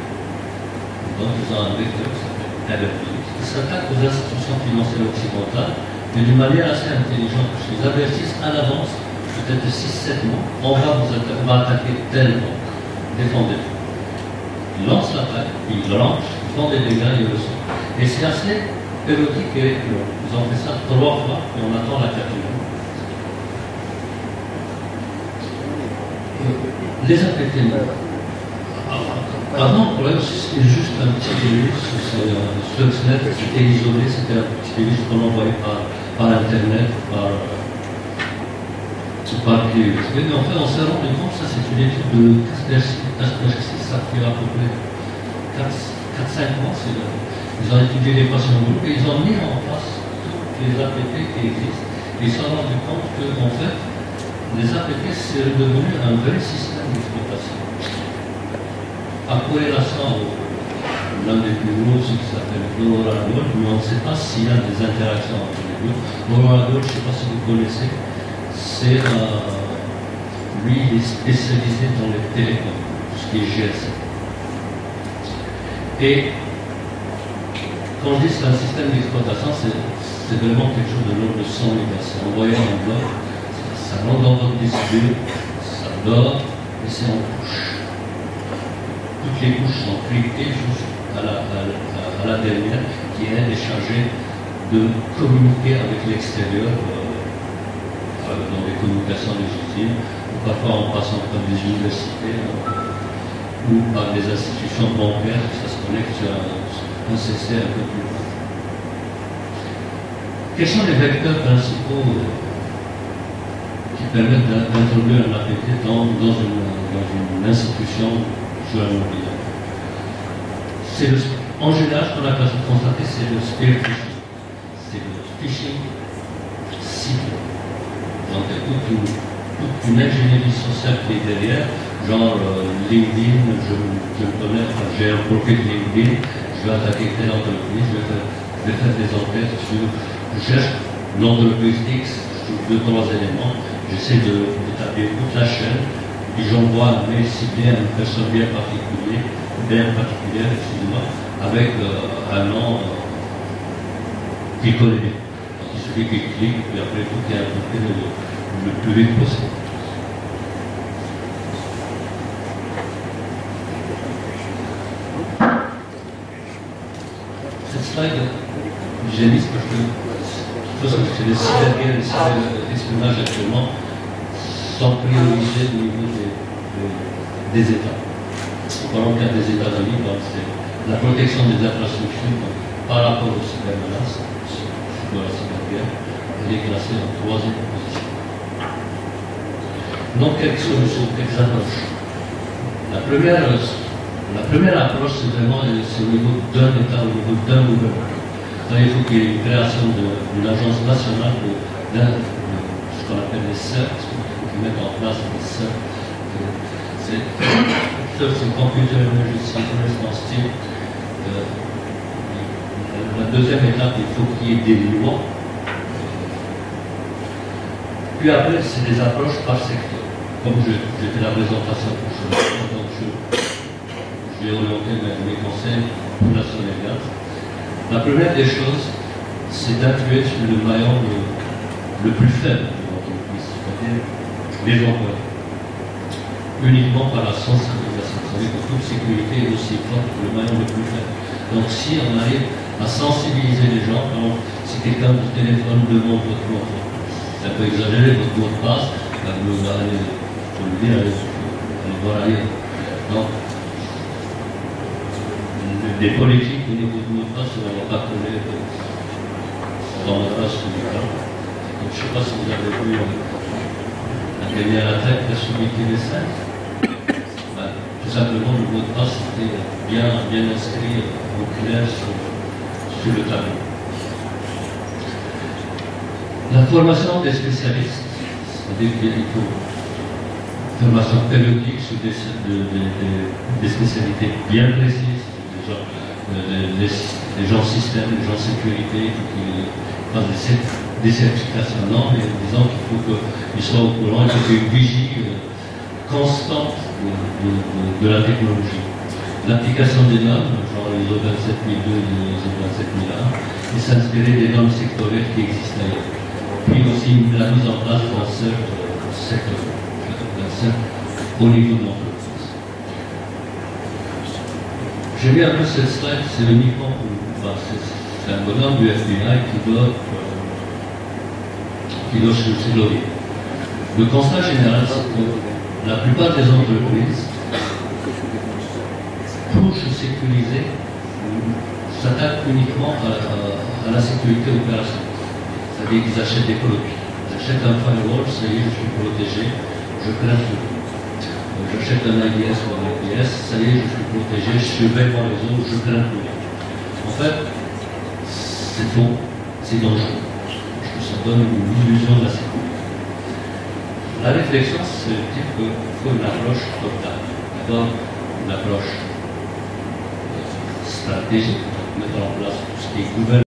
Donc, ils ont un vecteur qui s'appelle Everly. Ils s'attaquent aux institutions financières occidentales, mais d'une manière assez intelligente, parce qu'ils avertissent à l'avance, peut-être 6-7 mois, on va attaquer tel banque, défendez-vous. Ils lancent l'attaque, puis ils lancent, ils font des dégâts, ils le sont. Et c'est assez érotique et rigolo. Ils ont fait ça 3 fois, et on attend la 4e. Les APT, avant, le problème, c'était juste un petit virus, Stuxnet, c'était isolé, c'était un petit virus qu'on envoyait par Internet, par clé USB, mais en fait, on s'est rendu compte, ça c'est une étude de Kaspersky, ça fait à peu près 4-5 mois, ils ont étudié les patients groupes et ils ont mis en place toutes les APT qui existent, et ils se sont rendus compte que, en fait, les APT, c'est devenu un vrai système d'exploitation. À corrélation, l'un des plus gros, ce qui s'appelle l'Oradol, mais on ne sait pas s'il y a des interactions entre les deux. L'Oradol, je ne sais pas si vous connaissez, c'est lui, il est spécialisé dans les télécoms, tout ce qui est GSM. Et quand je dis que c'est un système d'exploitation, c'est vraiment quelque chose de l'ordre de 100 mégas. C'est envoyé en bloc, ça rentre dans votre disque dur, ça dort, et c'est en couche. Toutes les couches sont cryptées jusqu'à la dernière, qui est chargée de communiquer avec l'extérieur. Dans les communications des usines, ou parfois en passant par des universités ou par des institutions bancaires, ça se connecte sur un CC un peu plus loin. Quels sont les vecteurs principaux qui permettent d'introduire un APT dans une institution sur un mobile? En général, ce qu'on a constaté, c'est le spear phishing. C'est le phishing ciblé. Donc, toute une ingénierie sociale qui est derrière, genre LinkedIn, je connais, j'ai un profil LinkedIn, je vais attaquer telle entreprise, je vais faire des enquêtes sur, je cherche l'entreprise X, je trouve 2-3 éléments, j'essaie d'établir toute la chaîne, puis j'envoie un mail ciblé à une personne bien particulière, excusez-moi, avec un nom qu'il connaît bien. Il suffit qu'il clique, puis après tout est apporté le plus vite possible. Cette slide, j'ai mis parce que, de toute façon, c'est les cyberguerres, les cyberespionnage actuellement sont priorisés au niveau des États. volontaire des États-Unis, donc c'est la protection des infrastructures par rapport aux cybermenaces, de la cyberguerre, elle est classée en 3e position. Donc, quelques solutions, quelques approches. La première approche, c'est vraiment au niveau d'un État, au niveau d'un gouvernement. Il faut qu'il y ait une création d'une agence nationale de ce qu'on appelle les CERT, qui mettent en place les CERT. C'est Computer Emergency Response Team. La deuxième étape, il faut qu'il y ait des lois. Puis après, c'est des approches par secteur. Comme j'ai fait la présentation pour ce moment, donc j'ai orienté mes conseils pour la Sénégal. La première des choses, c'est d'appuyer sur le maillon le plus faible de l'entreprise, c'est-à-dire les employés. Uniquement par la sensibilisation. Vous savez que toute sécurité est aussi forte que le maillon le plus faible. Donc si on arrive à sensibiliser les gens, alors, si quelqu'un du téléphone demande votre mot, c'est un peu exagéré, votre mot de passe, vous allez, pour le dire, allez voir ailleurs. Donc, des politiques au niveau du mot de passe, on ne va pas connaître dans le reste du temps. Donc, je ne sais pas si vous avez vu la dernière attaque de celui qui est 5. Tout simplement, le mot de passe était bien inscrit au clair sur le tableau. La formation des spécialistes, c'est-à-dire qu'il faut une formation périodique sur des spécialités bien précises, des gens système, des gens sécurité, qui fassent des certifications, non, mais disons qu'il faut qu'ils soient au courant, il faut qu'il y ait une vigie constante de la technologie. L'application des normes, genre l'ISO 27002 et l'ISO 27001, et s'inspirer des normes sectorielles qui existent ailleurs. Puis aussi la mise en place d'un secteur au niveau de l'entreprise. J'ai mis un peu cette slide, c'est uniquement pour. C'est un bonhomme du FBI qui doit se glorifier. Le constat général, c'est que la plupart des entreprises, pour se sécuriser, s'attaquent uniquement à la sécurité opérationnelle. C'est-à-dire qu'ils achètent des produits. J'achète un firewall, ça y est, je suis protégé, je crains tout. J'achète un IDS ou un IPS, ça y est, je suis protégé, je surveille mon réseau, je crains tout. En fait, c'est faux, c'est dangereux. Ça donne une illusion de la sécurité. La réflexion, c'est de dire qu'il faut une approche totale. D'abord, une approche stratégique, mettre en place tout ce qui est gouvernement.